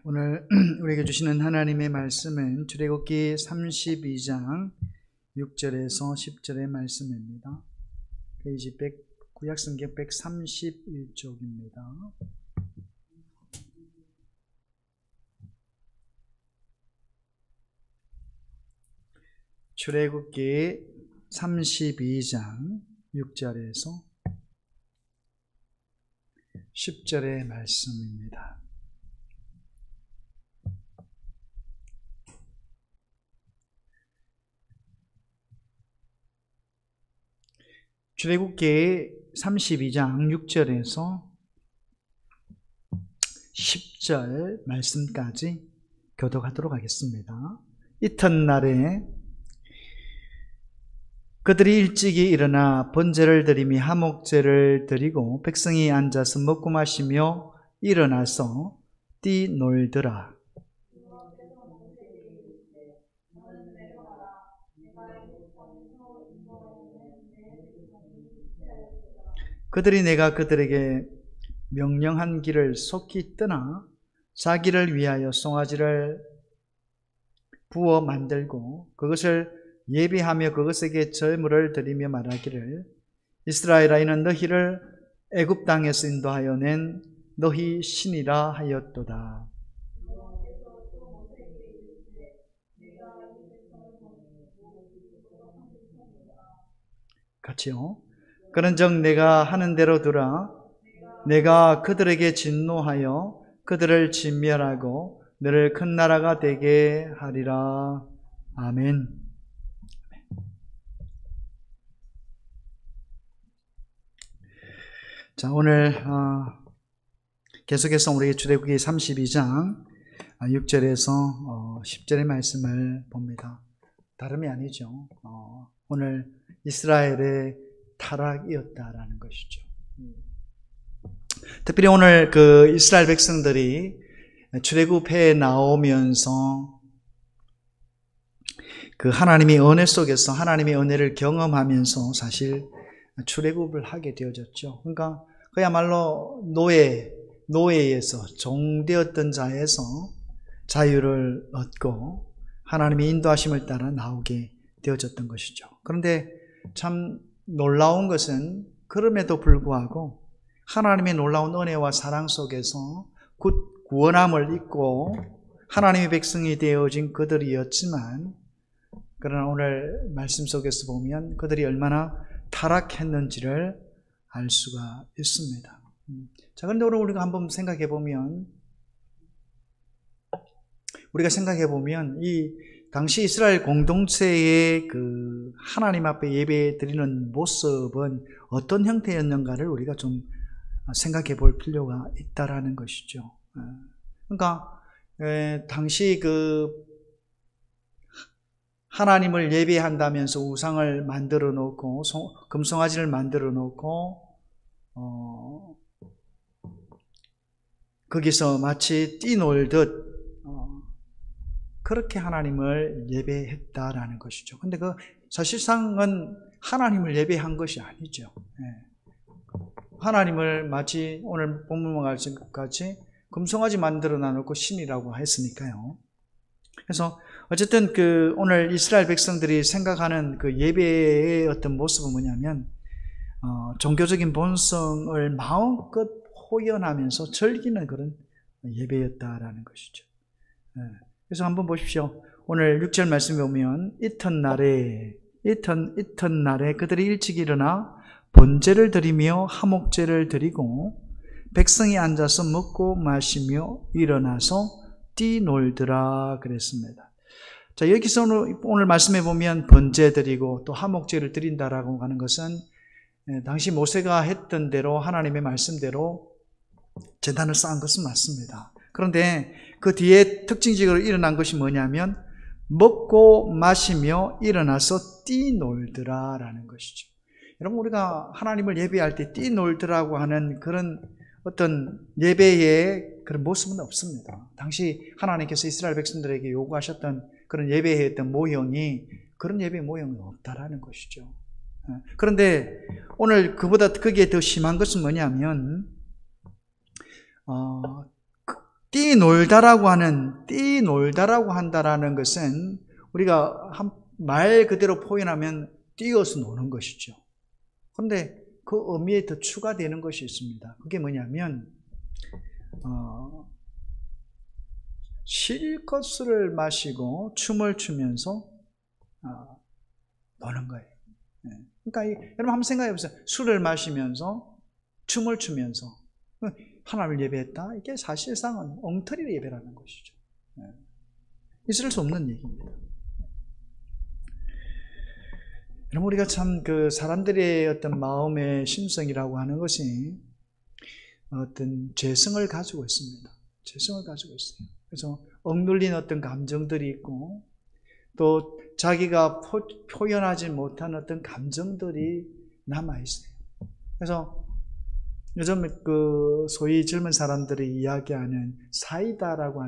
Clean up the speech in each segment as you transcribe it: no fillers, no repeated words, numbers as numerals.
오늘 우리에게 주시는 하나님의 말씀은 출애굽기 32장 6절에서 10절의 말씀입니다. 페이지 구약성경 131쪽입니다. 출애굽기 32장 6절에서 10절의 말씀입니다. 출애굽기 32장 6절에서 10절 말씀까지 교독하도록 하겠습니다. 이튿날에 그들이 일찍이 일어나 번제를 드리며 화목제를 드리고 백성이 앉아서 먹고 마시며 일어나서 뛰놀더라. 그들이 내가 그들에게 명령한 길을 속히 떠나 자기를 위하여 송아지를 부어 만들고 그것을 예비하며 그것에게 제물을 드리며 말하기를 이스라엘아 이는 너희를 애굽 땅에서 인도하여 낸 너희 신이라 하였도다. 같이요. 그런즉 내가 하는 대로 두라. 내가 그들에게 진노하여 그들을 진멸하고 너를 큰 나라가 되게 하리라. 아멘. 자, 오늘 계속해서 우리 출애굽기 32장 6절에서 10절의 말씀을 봅니다. 다름이 아니죠. 오늘 이스라엘의 타락이었다라는 것이죠. 특별히 오늘 그 이스라엘 백성들이 출애굽해에 나오면서 그 하나님의 은혜 속에서 하나님의 은혜를 경험하면서 사실 출애굽을 하게 되어졌죠. 그러니까 그야말로 노예에서 종되었던 자에서 자유를 얻고 하나님의 인도하심을 따라 나오게 되어졌던 것이죠. 그런데 참 놀라운 것은 그럼에도 불구하고 하나님의 놀라운 은혜와 사랑 속에서 구원함을 입고 하나님의 백성이 되어진 그들이었지만 그러나 오늘 말씀 속에서 보면 그들이 얼마나 타락했는지를 알 수가 있습니다. 자, 그런데 오늘 우리가 한번 생각해 보면 이 당시 이스라엘 공동체의 그 하나님 앞에 예배 드리는 모습은 어떤 형태였는가를 우리가 좀 생각해 볼 필요가 있다라는 것이죠. 그러니까 당시 그 하나님을 예배한다면서 우상을 만들어 놓고 금송아지를 만들어 놓고 거기서 마치 뛰놀듯 그렇게 하나님을 예배했다라는 것이죠. 근데 그 사실상은 하나님을 예배한 것이 아니죠. 하나님을 마치 오늘 본문과 같이 금송아지 만들어 놔놓고 신이라고 했으니까요. 그래서 어쨌든 그 오늘 이스라엘 백성들이 생각하는 그 예배의 어떤 모습은 뭐냐면 종교적인 본성을 마음껏 호연하면서 즐기는 그런 예배였다라는 것이죠. 그래서 한번 보십시오. 오늘 6절 말씀에 보면 이튿날에 그들이 일찍 일어나 번제를 드리며 화목제를 드리고 백성이 앉아서 먹고 마시며 일어나서 뛰놀더라 그랬습니다. 자, 여기서 오늘 말씀에 보면 번제 드리고 또 화목제를 드린다라고 하는 것은 당시 모세가 했던 대로 하나님의 말씀대로 제단을 쌓은 것은 맞습니다. 그런데 그 뒤에 특징적으로 일어난 것이 뭐냐면 먹고 마시며 일어나서 뛰놀더라라는 것이죠. 여러분, 우리가 하나님을 예배할 때 뛰놀더라고 하는 그런 어떤 예배의 그런 모습은 없습니다. 당시 하나님께서 이스라엘 백성들에게 요구하셨던 그런 예배했던 모형이 그런 예배 모형이 없다라는 것이죠. 그런데 오늘 그보다 거기에 더 심한 것은 뭐냐면 뛰놀다라고 한다라는 것은 우리가 말 그대로 표현하면 뛰어서 노는 것이죠. 그런데 그 의미에 더 추가되는 것이 있습니다. 그게 뭐냐면 실컷 술을 마시고 춤을 추면서 노는 거예요. 그러니까 여러분 한번 생각해 보세요. 술을 마시면서 춤을 추면서 하나님을 예배했다. 이게 사실상은 엉터리 예배라는 것이죠. 있을 수 없는 얘기입니다. 여러분 우리가 참 그 사람들의 어떤 마음의 심성이라고 하는 것이 어떤 죄성을 가지고 있습니다. 죄성을 가지고 있어요. 그래서 억눌린 어떤 감정들이 있고 또 자기가 표현하지 못한 어떤 감정들이 남아있어요. 그래서 요즘 그 소위 젊은 사람들이 이야기하는 사이다라고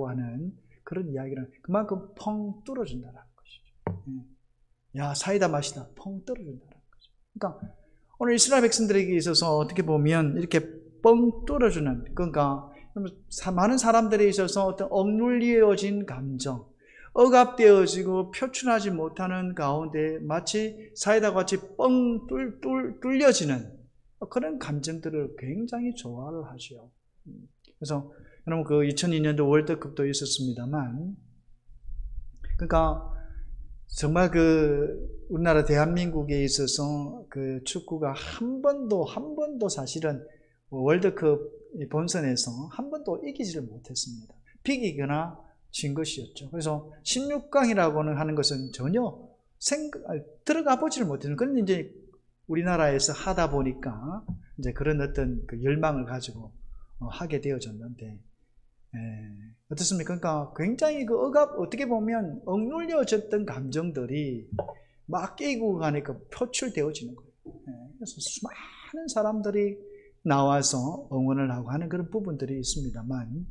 하는 그런 이야기는 그만큼 펑 뚫어준다는 것이죠. 야, 사이다 마시다 펑 뚫어준다는 거죠. 그러니까 오늘 이스라엘 백성들에게 있어서 어떻게 보면 이렇게 뻥 뚫어주는, 그러니까 많은 사람들에 있어서 어떤 억눌려진 감정, 억압되어지고 표출하지 못하는 가운데 마치 사이다 같이 뻥 뚫려지는 그런 감정들을 굉장히 좋아를 하죠. 그래서 여러분 그 2002년도 월드컵도 있었습니다만, 그러니까 정말 그 우리나라 대한민국에 있어서 그 축구가 한 번도 사실은 월드컵 본선에서 한 번도 이기지를 못했습니다. 비기거나 진 것이었죠. 그래서 16강이라고는 하는 것은 전혀 들어가 보지를 못했는. 그런데 이제 우리나라에서 하다 보니까 이제 그런 어떤 그 열망을 가지고 하게 되어졌는데, 어떻습니까? 그러니까 굉장히 그 어떻게 보면 억눌려졌던 감정들이 막 깨고 가니까 표출되어지는 거예요. 그래서 수많은 사람들이 나와서 응원을 하고 하는 그런 부분들이 있습니다만,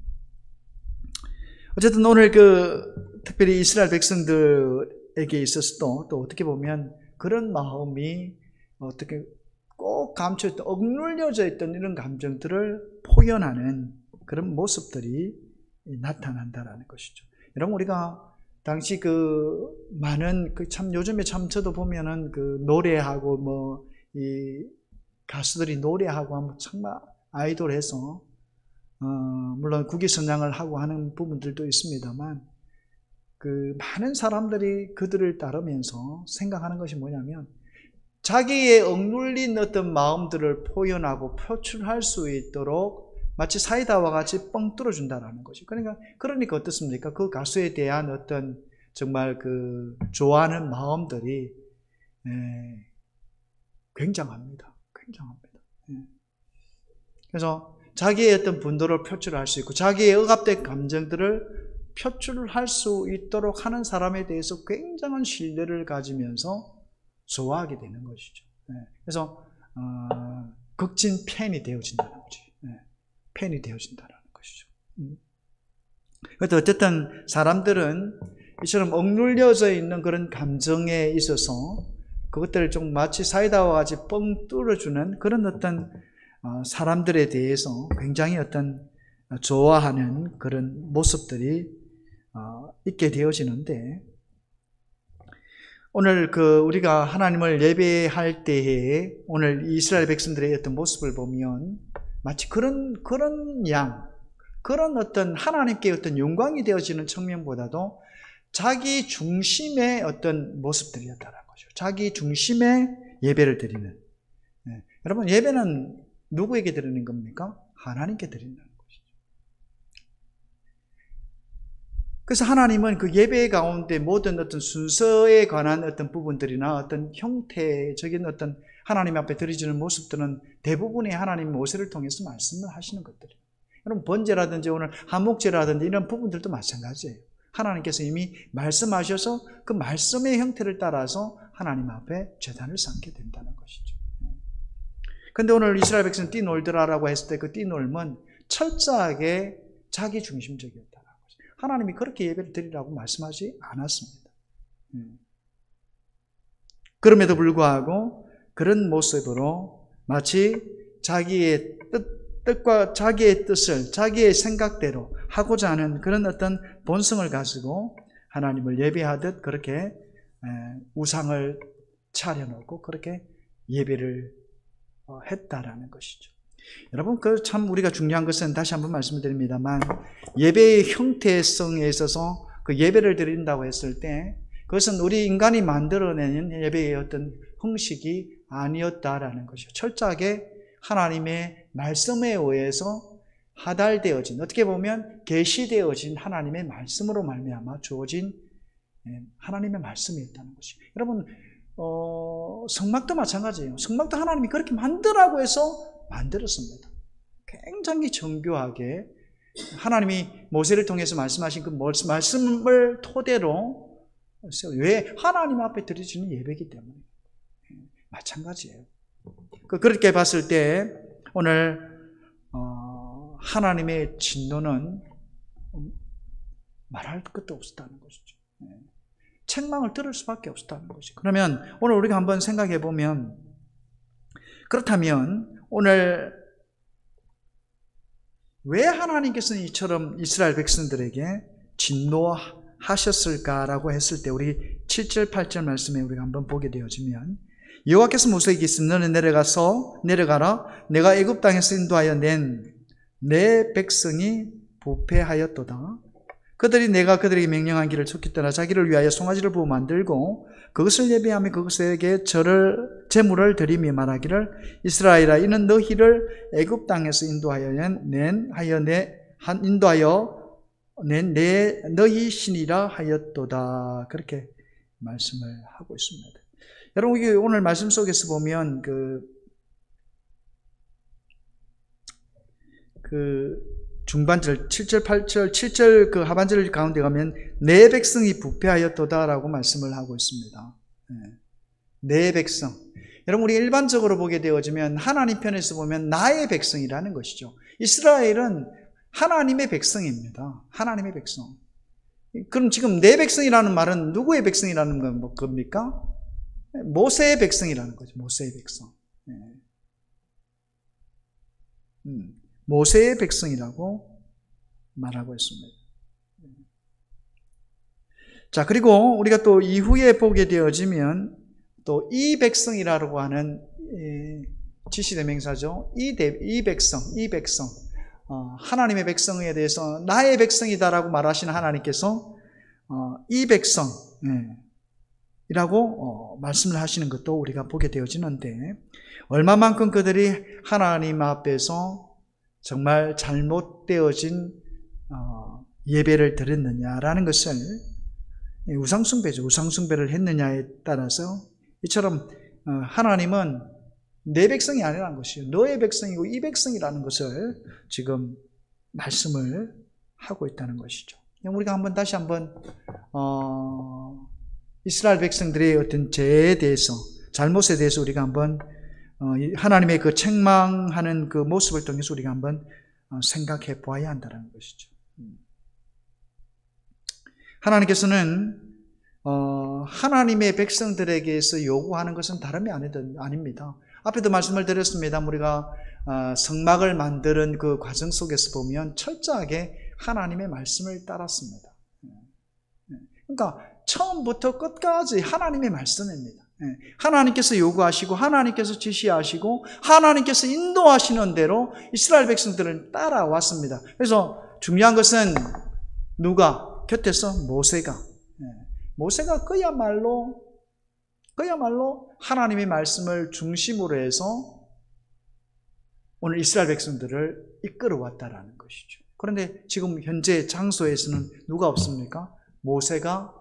어쨌든 오늘 그 특별히 이스라엘 백성들에게 있어서도 또 어떻게 보면 그런 마음이 어떻게 꼭 감춰있던, 억눌려져 있던 이런 감정들을 표현하는 그런 모습들이 나타난다라는 것이죠. 여러분 우리가 당시 그 많은 그 참 요즘에 참 저도 보면은 그 노래하고 뭐 이 가수들이 노래하고 하면 정말 아이돌해서 물론 국위선양을 하고 하는 부분들도 있습니다만, 그 많은 사람들이 그들을 따르면서 생각하는 것이 뭐냐면 자기의 억눌린 어떤 마음들을 표현하고 표출할 수 있도록 마치 사이다와 같이 뻥 뚫어준다라는 거죠. 그러니까 어떻습니까? 그 가수에 대한 어떤 정말 그 좋아하는 마음들이 굉장합니다. 그래서 자기의 어떤 분노를 표출할 수 있고 자기의 억압된 감정들을 표출할 수 있도록 하는 사람에 대해서 굉장한 신뢰를 가지면서 좋아하게 되는 것이죠. 그래서 극진 팬이 되어진다는 거지. 팬이 되어진다는 것이죠. 그래도 어쨌든 사람들은 이처럼 억눌려져 있는 그런 감정에 있어서 그것들을 좀 마치 사이다와 같이 뻥 뚫어주는 그런 어떤 사람들에 대해서 굉장히 어떤 좋아하는 그런 모습들이 있게 되어지는데, 오늘 그 우리가 하나님을 예배할 때에 오늘 이스라엘 백성들의 어떤 모습을 보면 마치 그런 어떤 하나님께 어떤 영광이 되어지는 측면보다도 자기 중심의 어떤 모습들이었다는 거죠. 자기 중심의 예배를 드리는. 여러분 예배는 누구에게 드리는 겁니까? 하나님께 드리는 것이죠. 그래서 하나님은 그 예배 가운데 모든 어떤 순서에 관한 어떤 부분들이나 어떤 형태적인 어떤 하나님 앞에 드려지는 모습들은 대부분의 하나님 모세를 통해서 말씀을 하시는 것들이에요. 여러분 번제라든지 오늘 한목제라든지 이런 부분들도 마찬가지예요. 하나님께서 이미 말씀하셔서 그 말씀의 형태를 따라서 하나님 앞에 제단을 쌓게 된다는 것이죠. 그런데 오늘 이스라엘 백성 뛰놀더라라고 했을 때 그 뛰놀면 철저하게 자기 중심적이었다는 거죠. 하나님이 그렇게 예배를 드리라고 말씀하지 않았습니다. 그럼에도 불구하고 그런 모습으로 마치 자기의 뜻 뜻과 자기의 뜻을 자기의 생각대로 하고자 하는 그런 어떤 본성을 가지고 하나님을 예배하듯 그렇게 우상을 차려놓고 그렇게 예배를 했다라는 것이죠. 여러분, 그 참 우리가 중요한 것은 다시 한번 말씀드립니다만 예배의 형태성에 있어서 그 예배를 드린다고 했을 때 그것은 우리 인간이 만들어내는 예배의 어떤 형식이 아니었다라는 것이죠. 철저하게 하나님의 말씀에 의해서 하달되어진, 어떻게 보면 계시되어진 하나님의 말씀으로 말미암아 주어진 하나님의 말씀이었다는 것이죠. 여러분, 성막도 마찬가지예요. 성막도 하나님이 그렇게 만들라고 해서 만들었습니다. 굉장히 정교하게 하나님이 모세를 통해서 말씀하신 그 말씀을 토대로 왜 하나님 앞에 드려지는 예배이기 때문에 마찬가지예요. 그렇게 봤을 때 오늘 하나님의 진노는 말할 것도 없었다는 것이죠. 책망을 들을 수밖에 없었다는 것이죠. 그러면 오늘 우리가 한번 생각해 보면, 그렇다면 오늘 왜 하나님께서는 이처럼 이스라엘 백성들에게 진노하셨을까라고 했을 때 우리 7절 8절 말씀에 우리가 한번 보게 되어지면, 여호와께서 모세에게 이르시되 너는 내려가라 내가 애굽 땅에서 인도하여 낸 내 백성이 부패하였도다. 그들이 내가 그들에게 명령한 길을 쫓기 떠나 자기를 위하여 송아지를 부어 만들고 그것을 예배하며 그것에게 제물을 드리며 말하기를 이스라엘아 이는 너희를 애굽 땅에서 인도하여 낸 너희 신이라 하였도다. 그렇게 말씀을 하고 있습니다. 여러분, 오늘 말씀 속에서 보면 그 중반절 7절 8절 7절 그 하반절 가운데 가면 내 백성이 부패하였도다라고 말씀을 하고 있습니다. 내 백성. 여러분, 우리 일반적으로 보게 되어지면 하나님 편에서 보면 나의 백성이라는 것이죠. 이스라엘은 하나님의 백성입니다. 하나님의 백성. 그럼 지금 내 백성이라는 말은 누구의 백성이라는 겁니까? 모세의 백성이라는 거죠. 모세의 백성. 모세의 백성이라고 말하고 있습니다. 자, 그리고 우리가 또 이후에 보게 되어지면 또 이 백성이라고 하는 지시대명사죠. 이 백성. 하나님의 백성에 대해서 나의 백성이다라고 말하시는 하나님께서 이 백성이라고 말씀을 하시는 것도 우리가 보게 되어지는데, 얼마만큼 그들이 하나님 앞에서 정말 잘못되어진 예배를 드렸느냐라는 것을, 우상숭배죠. 우상숭배를 했느냐에 따라서 이처럼 하나님은 내 백성이 아니라는 것이에요. 너의 백성이고 이 백성이라는 것을 지금 말씀을 하고 있다는 것이죠. 우리가 다시 한번 이스라엘 백성들의 어떤 죄에 대해서, 잘못에 대해서 우리가 한번 하나님의 그 책망하는 그 모습을 통해서 우리가 한번 생각해 보아야 한다는 것이죠. 하나님께서는 하나님의 백성들에게서 요구하는 것은 다름이 아닙니다. 앞에도 말씀을 드렸습니다. 우리가 성막을 만드는 그 과정 속에서 보면 철저하게 하나님의 말씀을 따랐습니다. 그러니까 처음부터 끝까지 하나님의 말씀입니다. 하나님께서 요구하시고 하나님께서 지시하시고 하나님께서 인도하시는 대로 이스라엘 백성들은 따라왔습니다. 그래서 중요한 것은 누가 곁에서 모세가 그야말로 하나님의 말씀을 중심으로 해서 오늘 이스라엘 백성들을 이끌어왔다라는 것이죠. 그런데 지금 현재 장소에서는 누가 없습니까? 모세가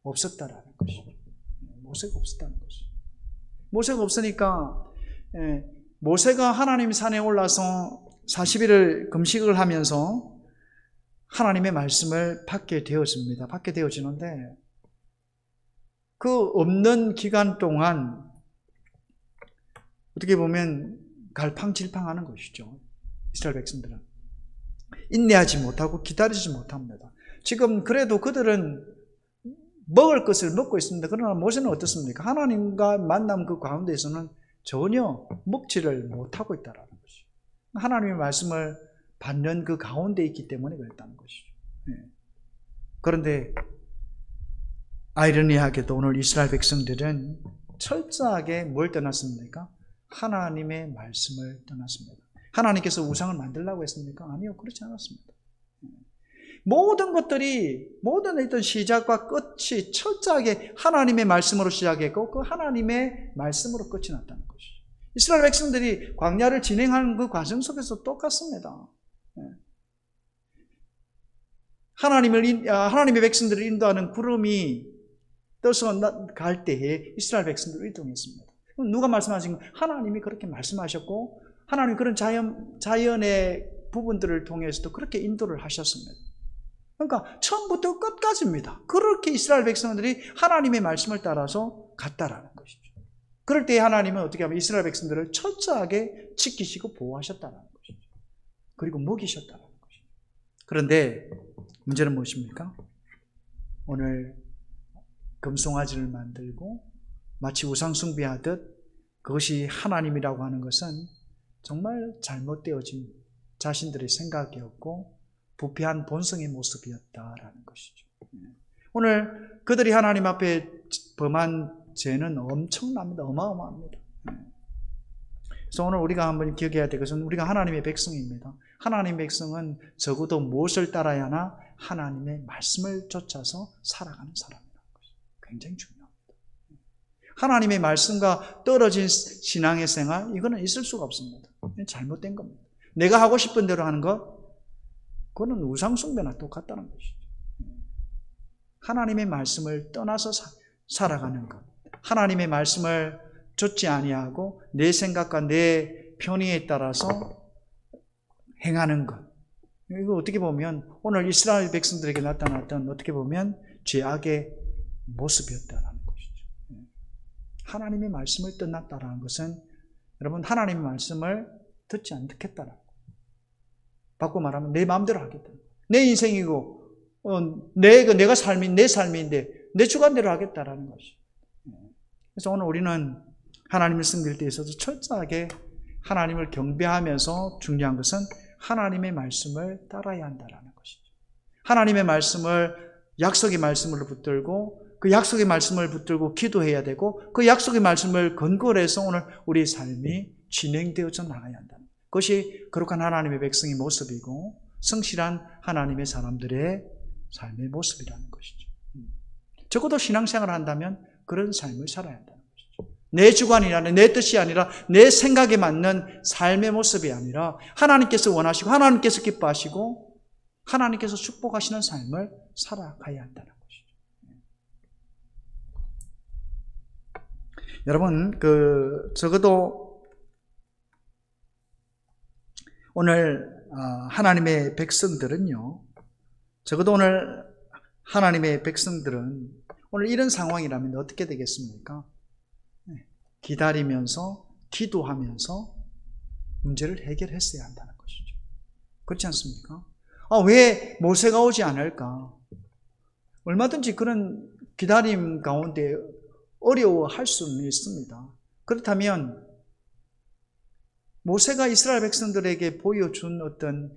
없었다라는 것이죠. 모세가 없었다는 것이죠. 모세가 없으니까 모세가 하나님 산에 올라서 40일을 금식을 하면서 하나님의 말씀을 받게 되어집니다. 받게 되어지는데 그 없는 기간 동안 어떻게 보면 갈팡질팡하는 것이죠. 이스라엘 백성들은 인내하지 못하고 기다리지 못합니다. 지금 그래도 그들은 먹을 것을 먹고 있습니다. 그러나 모세는 어떻습니까? 하나님과 만남 그 가운데에서는 전혀 먹지를 못하고 있다는 것이죠. 하나님의 말씀을 받는 그 가운데 있기 때문에 그랬다는 것이죠. 그런데 아이러니하게도 오늘 이스라엘 백성들은 철저하게 뭘 떠났습니까? 하나님의 말씀을 떠났습니다. 하나님께서 우상을 만들라고 했습니까? 아니요, 그렇지 않았습니다. 모든 것들이, 모든 어떤 시작과 끝이 철저하게 하나님의 말씀으로 시작했고 그 하나님의 말씀으로 끝이 났다는 것이죠. 이스라엘 백성들이 광야를 진행하는 그 과정 속에서 똑같습니다. 하나님의 백성들을 인도하는 구름이 떠서 갈 때에 이스라엘 백성들을 이동했습니다. 누가 말씀하신 건 하나님이 그렇게 말씀하셨고 하나님이 그런 자연의 부분들을 통해서도 그렇게 인도를 하셨습니다. 그러니까 처음부터 끝까지입니다. 그렇게 이스라엘 백성들이 하나님의 말씀을 따라서 갔다라는 것이죠. 그럴 때 하나님은 어떻게 하면 이스라엘 백성들을 철저하게 지키시고 보호하셨다는 것이죠. 그리고 먹이셨다는 것이죠. 그런데 문제는 무엇입니까? 오늘 금송아지를 만들고 마치 우상 숭배하듯 그것이 하나님이라고 하는 것은 정말 잘못되어진 자신들의 생각이었고 부패한 본성의 모습이었다라는 것이죠. 오늘 그들이 하나님 앞에 범한 죄는 엄청납니다. 어마어마합니다. 그래서 오늘 우리가 한번 기억해야 될 것은 우리가 하나님의 백성입니다. 하나님의 백성은 적어도 무엇을 따라야 하나? 하나님의 말씀을 쫓아서 살아가는 사람이라는 것이죠. 굉장히 중요합니다. 하나님의 말씀과 떨어진 신앙의 생활, 이거는 있을 수가 없습니다. 잘못된 겁니다. 내가 하고 싶은 대로 하는 것, 그거는 우상숭배나 똑같다는 것이죠. 하나님의 말씀을 떠나서 살아가는 것, 하나님의 말씀을 좇지 아니하고 내 생각과 내 편의에 따라서 행하는 것, 이거 어떻게 보면 오늘 이스라엘 백성들에게 나타났던 어떻게 보면 죄악의 모습이었다는 것이죠. 하나님의 말씀을 떠났다는 것은 여러분 하나님의 말씀을 듣지 않겠다는 것. 바꿔 말하면 내 마음대로 하겠다. 내 인생이고 내가 내 삶인데 내 주관대로 하겠다라는 것이. 그래서 오늘 우리는 하나님을 섬길 때 있어서 철저하게 하나님을 경배하면서 중요한 것은 하나님의 말씀을 따라야 한다라는 것이죠. 하나님의 말씀을 약속의 말씀으로 붙들고 그 약속의 말씀을 붙들고 기도해야 되고 그 약속의 말씀을 근거로 해서 오늘 우리의 삶이 진행되어져 나가야 한다는 그것이 거룩한 하나님의 백성의 모습이고 성실한 하나님의 사람들의 삶의 모습이라는 것이죠. 적어도 신앙생활을 한다면 그런 삶을 살아야 한다는 것이죠. 내 주관이 아니라 내 뜻이 아니라 내 생각에 맞는 삶의 모습이 아니라 하나님께서 원하시고 하나님께서 기뻐하시고 하나님께서 축복하시는 삶을 살아가야 한다는 것이죠. 여러분 적어도 오늘 하나님의 백성들은요, 적어도 오늘 하나님의 백성들은 오늘 이런 상황이라면 어떻게 되겠습니까? 기다리면서 기도하면서 문제를 해결했어야 한다는 것이죠. 그렇지 않습니까? 왜 모세가 오지 않을까? 얼마든지 그런 기다림 가운데 어려워할 수는 있습니다. 그렇다면 모세가 이스라엘 백성들에게 보여준 어떤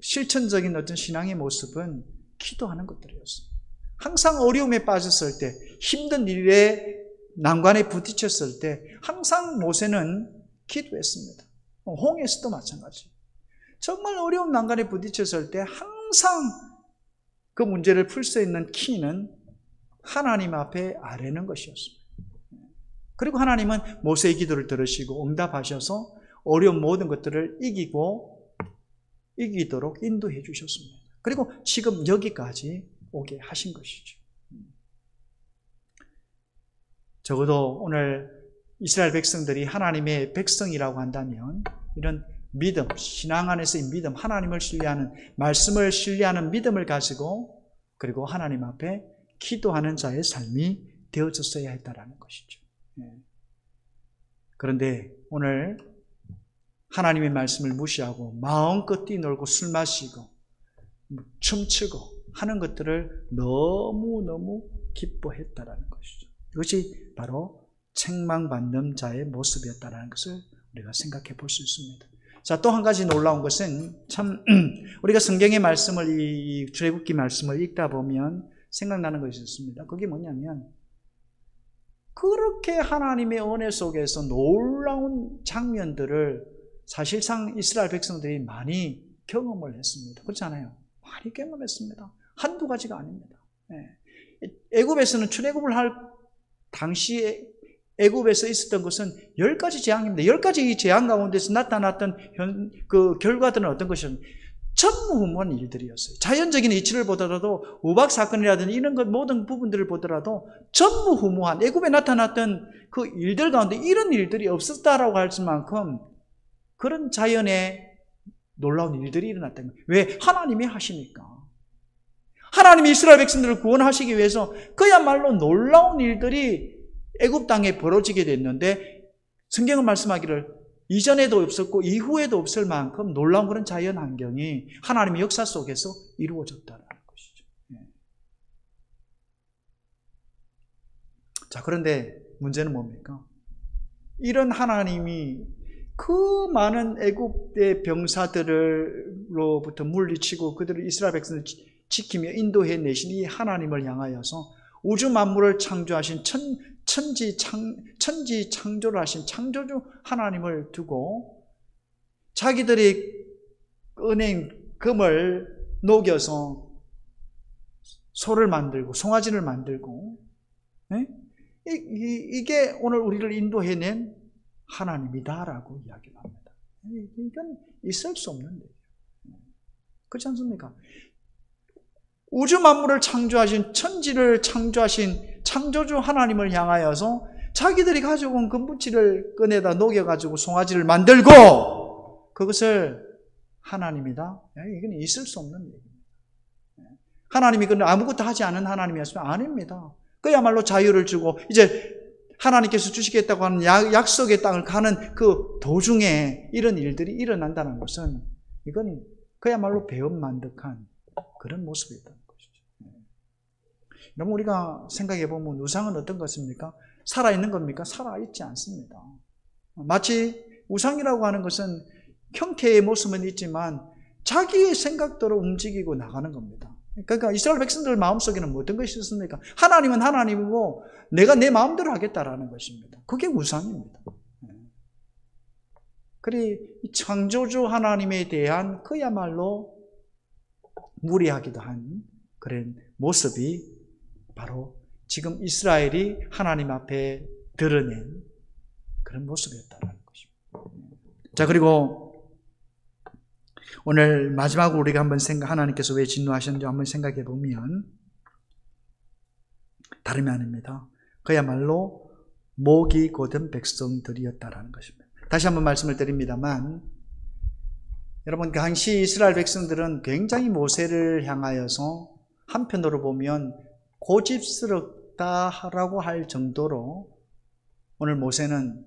실천적인 어떤 신앙의 모습은 기도하는 것들이었어요. 항상 어려움에 빠졌을 때, 힘든 일에 난관에 부딪혔을 때 항상 모세는 기도했습니다. 홍해에서도 마찬가지. 정말 어려운 난관에 부딪혔을 때 항상 그 문제를 풀 수 있는 키는 하나님 앞에 아뢰는 것이었습니다. 그리고 하나님은 모세의 기도를 들으시고 응답하셔서 어려운 모든 것들을 이기도록 인도해 주셨습니다. 그리고 지금 여기까지 오게 하신 것이죠. 적어도 오늘 이스라엘 백성들이 하나님의 백성이라고 한다면 이런 믿음, 신앙 안에서의 믿음, 하나님을 신뢰하는, 말씀을 신뢰하는 믿음을 가지고 그리고 하나님 앞에 기도하는 자의 삶이 되어졌어야 했다라는 것이죠. 그런데 오늘 하나님의 말씀을 무시하고 마음껏 뛰놀고 술 마시고 춤추고 하는 것들을 너무너무 기뻐했다라는 것이죠. 이것이 바로 책망받는 자의 모습이었다라는 것을 우리가 생각해 볼 수 있습니다. 자, 또 한 가지 놀라운 것은 참 우리가 성경의 말씀을 이 출애굽기 말씀을 읽다 보면 생각나는 것이 있습니다. 그게 뭐냐면 그렇게 하나님의 은혜 속에서 놀라운 장면들을 사실상 이스라엘 백성들이 많이 경험을 했습니다. 그렇지 않아요? 많이 경험했습니다. 한두 가지가 아닙니다. 애굽에서는 출애굽을 할 당시에 애굽에서 있었던 것은 10가지 재앙입니다. 10가지 이 재앙 가운데서 나타났던 그 결과들은 어떤 것이었냐면 전무후무한 일들이었어요. 자연적인 이치를 보더라도 우박 사건이라든지 이런 것 모든 부분들을 보더라도 전무후무한 애굽에 나타났던 그 일들 가운데 이런 일들이 없었다라고 할 만큼 그런 자연의 놀라운 일들이 일어났다는 거예요. 왜? 하나님이 하시니까. 하나님이 이스라엘 백성들을 구원하시기 위해서 그야말로 놀라운 일들이 애굽 땅에 벌어지게 됐는데 성경은 말씀하기를 이전에도 없었고 이후에도 없을 만큼 놀라운 그런 자연 환경이 하나님의 역사 속에서 이루어졌다는 것이죠. 자, 그런데 문제는 뭡니까? 이런 하나님이 그 많은 애굽의 병사들로부터 물리치고 그들을 이스라엘 백성을 지키며 인도해 내신 이 하나님을 향하여서 우주 만물을 창조하신 천지 창조를 하신 창조주 하나님을 두고 자기들이 은행 금을 녹여서 소를 만들고 송아지를 만들고 이게 오늘 우리를 인도해낸 하나님이다라고 이야기를 합니다. 이건 있을 수 없는 일이에요. 그렇지 않습니까? 우주 만물을 창조하신 천지를 창조하신 창조주 하나님을 향하여서 자기들이 가지고 온 금붙이를 꺼내다 녹여가지고 송아지를 만들고 그것을 하나님이다? 이건 있을 수 없는 얘기입니다. 하나님이 그는 아무것도 하지 않은 하나님이었으면 아닙니다. 그야말로 자유를 주고 이제 하나님께서 주시겠다고 하는 약속의 땅을 가는 그 도중에 이런 일들이 일어난다는 것은 이건 그야말로 배은만득한 그런 모습이었다는 것이죠. 여러분 우리가 생각해 보면 우상은 어떤 것입니까? 살아있는 겁니까? 살아있지 않습니다. 마치 우상이라고 하는 것은 형태의 모습은 있지만 자기의 생각대로 움직이고 나가는 겁니다. 그러니까 이스라엘 백성들 마음속에는 어떤 것이 있습니까? 하나님은 하나님이고 내가 내 마음대로 하겠다라는 것입니다. 그게 우상입니다. 그리 창조주 하나님에 대한 그야말로 무리하기도 한 그런 모습이 바로 지금 이스라엘이 하나님 앞에 드러낸 그런 모습이었다는 것입니다. 자, 그리고 오늘 마지막으로 우리가 한번 하나님께서 왜 진노하셨는지 한번 생각해 보면 다름이 아닙니다. 그야말로 목이 곧은 백성들이었다라는 것입니다. 다시 한번 말씀을 드립니다만 여러분 당시 이스라엘 백성들은 굉장히 모세를 향하여서 한편으로 보면 고집스럽다라고 할 정도로 오늘 모세는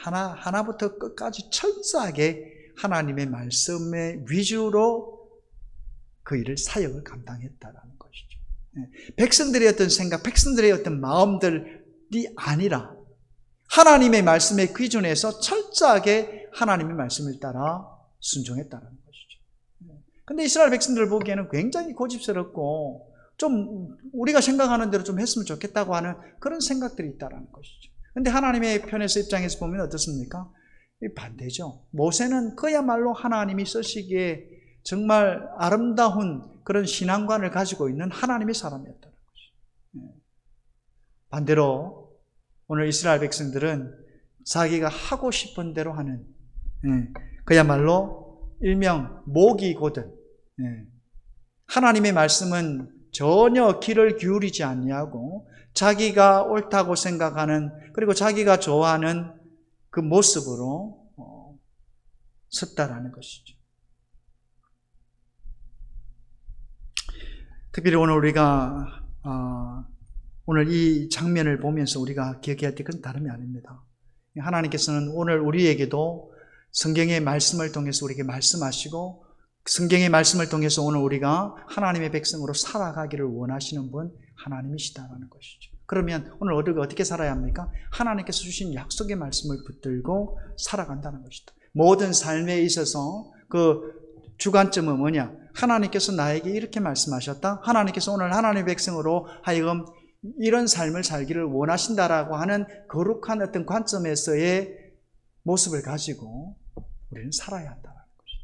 하나부터 끝까지 철저하게 하나님의 말씀의 위주로 그 일을 사역을 감당했다라는 것이죠. 백성들의 어떤 생각, 백성들의 어떤 마음들이 아니라 하나님의 말씀의 기준에서 철저하게 하나님의 말씀을 따라 순종했다는 것이죠. 근데 이스라엘 백성들 보기에는 굉장히 고집스럽고 좀 우리가 생각하는 대로 좀 했으면 좋겠다고 하는 그런 생각들이 있다는 것이죠. 근데 하나님의 편에서 입장에서 보면 어떻습니까? 반대죠. 모세는 그야말로 하나님이 쓰시기에 정말 아름다운 그런 신앙관을 가지고 있는 하나님의 사람이었다는 것이죠. 반대로 오늘 이스라엘 백성들은 자기가 하고 싶은 대로 하는 그야말로 일명 목이 고든 하나님의 말씀은 전혀 귀를 기울이지 아니하고 자기가 옳다고 생각하는 그리고 자기가 좋아하는 그 모습으로 섰다라는 것이죠. 특별히 오늘 우리가 오늘 이 장면을 보면서 우리가 기억해야 될 건 다름이 아닙니다. 하나님께서는 오늘 우리에게도 성경의 말씀을 통해서 우리에게 말씀하시고 성경의 말씀을 통해서 오늘 우리가 하나님의 백성으로 살아가기를 원하시는 분 하나님이시다라는 것이죠. 그러면 오늘 우리가 어떻게 살아야 합니까? 하나님께서 주신 약속의 말씀을 붙들고 살아간다는 것이다. 모든 삶에 있어서 그 주관점은 뭐냐? 하나님께서 나에게 이렇게 말씀하셨다. 하나님께서 오늘 하나님의 백성으로 하여금 이런 삶을 살기를 원하신다라고 하는 거룩한 어떤 관점에서의 모습을 가지고 우리는 살아야 한다는 것이죠.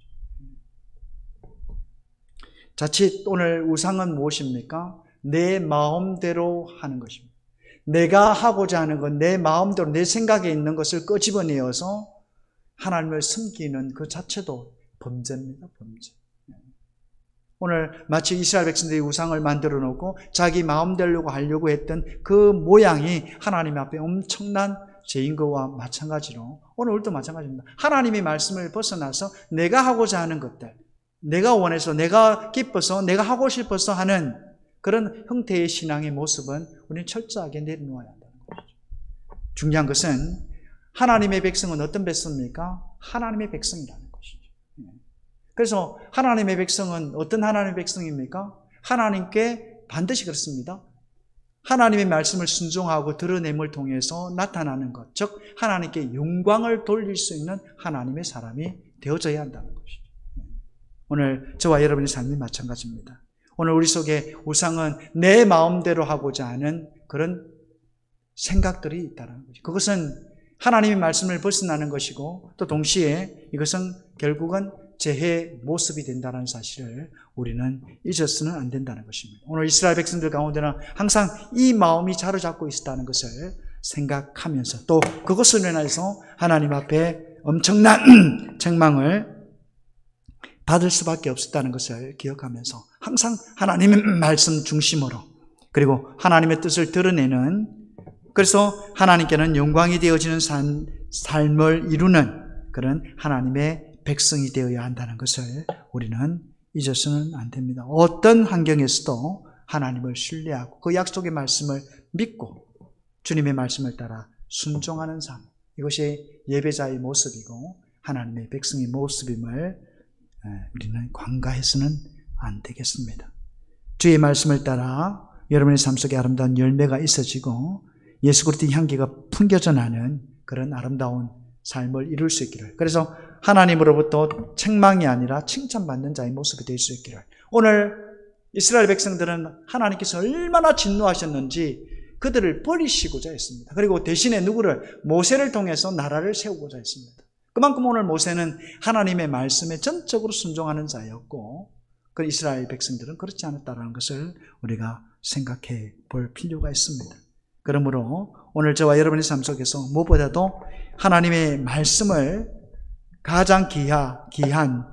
자칫 오늘 우상은 무엇입니까? 내 마음대로 하는 것입니다. 내가 하고자 하는 것, 내 마음대로 내 생각에 있는 것을 끄집어내어서 하나님을 섬기는 그 자체도 범죄입니다. 범죄. 오늘 마치 이스라엘 백성들이 우상을 만들어 놓고 자기 마음대로 하려고 했던 그 모양이 하나님 앞에 엄청난 죄인 것과 마찬가지로 오늘 우리도 마찬가지입니다. 하나님의 말씀을 벗어나서 내가 하고자 하는 것들, 내가 원해서, 내가 기뻐서, 내가 하고 싶어서 하는 그런 형태의 신앙의 모습은 우리는 철저하게 내려놓아야 한다는 것이죠. 중요한 것은 하나님의 백성은 어떤 백성입니까? 하나님의 백성이라는 것이죠. 그래서 하나님의 백성은 어떤 하나님의 백성입니까? 하나님께 반드시 그렇습니다. 하나님의 말씀을 순종하고 드러냄을 통해서 나타나는 것, 즉 하나님께 영광을 돌릴 수 있는 하나님의 사람이 되어져야 한다는 것이죠. 오늘 저와 여러분의 삶이 마찬가지입니다. 오늘 우리 속에 우상은 내 마음대로 하고자 하는 그런 생각들이 있다는 거죠. 그것은 하나님의 말씀을 벗어나는 것이고 또 동시에 이것은 결국은 죄의 모습이 된다는 사실을 우리는 잊어서는 안 된다는 것입니다. 오늘 이스라엘 백성들 가운데는 항상 이 마음이 자로잡고 있었다는 것을 생각하면서 또 그것을 인해서 하나님 앞에 엄청난 책망을 받을 수밖에 없었다는 것을 기억하면서 항상 하나님의 말씀 중심으로 그리고 하나님의 뜻을 드러내는 그래서 하나님께는 영광이 되어지는 삶을 이루는 그런 하나님의 백성이 되어야 한다는 것을 우리는 잊어서는 안 됩니다. 어떤 환경에서도 하나님을 신뢰하고 그 약속의 말씀을 믿고 주님의 말씀을 따라 순종하는 삶, 이것이 예배자의 모습이고 하나님의 백성의 모습임을 우리는 관가해서는 안 되겠습니다. 주의 말씀을 따라 여러분의 삶 속에 아름다운 열매가 있어지고 예수 그리스도의 향기가 풍겨져 나는 그런 아름다운 삶을 이룰 수 있기를, 그래서 하나님으로부터 책망이 아니라 칭찬받는 자의 모습이 될 수 있기를. 오늘 이스라엘 백성들은 하나님께서 얼마나 진노하셨는지 그들을 버리시고자 했습니다. 그리고 대신에 누구를? 모세를 통해서 나라를 세우고자 했습니다. 그만큼 오늘 모세는 하나님의 말씀에 전적으로 순종하는 자였고 그 이스라엘 백성들은 그렇지 않았다는 것을 우리가 생각해 볼 필요가 있습니다. 그러므로 오늘 저와 여러분의 삶 속에서 무엇보다도 하나님의 말씀을 가장 귀한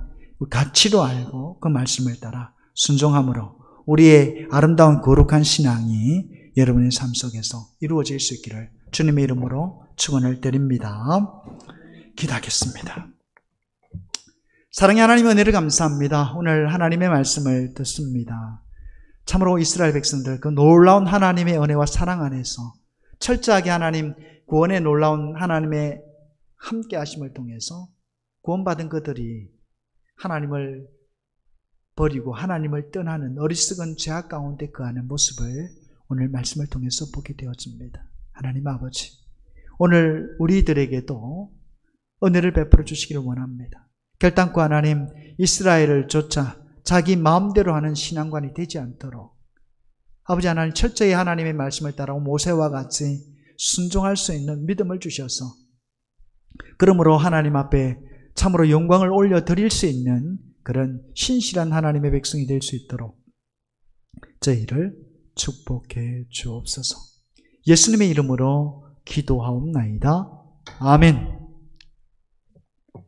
가치로 알고 그 말씀을 따라 순종함으로 우리의 아름다운 거룩한 신앙이 여러분의 삶 속에서 이루어질 수 있기를 주님의 이름으로 축원을 드립니다. 기도하겠습니다. 사랑의 하나님 은혜를 감사합니다. 오늘 하나님의 말씀을 듣습니다. 참으로 이스라엘 백성들 그 놀라운 하나님의 은혜와 사랑 안에서 철저하게 하나님 구원의 놀라운 하나님의 함께 하심을 통해서 구원받은 그들이 하나님을 버리고 하나님을 떠나는 어리석은 죄악 가운데 거하는 모습을 오늘 말씀을 통해서 보게 되었습니다. 하나님 아버지, 오늘 우리들에게도 은혜를 베풀어 주시기를 원합니다. 결단코 하나님 이스라엘을 쫓아 자기 마음대로 하는 신앙관이 되지 않도록 아버지 하나님 철저히 하나님의 말씀을 따라 모세와 같이 순종할 수 있는 믿음을 주셔서 그러므로 하나님 앞에 참으로 영광을 올려드릴 수 있는 그런 신실한 하나님의 백성이 될 수 있도록 저희를 축복해 주옵소서. 예수님의 이름으로 기도하옵나이다. 아멘.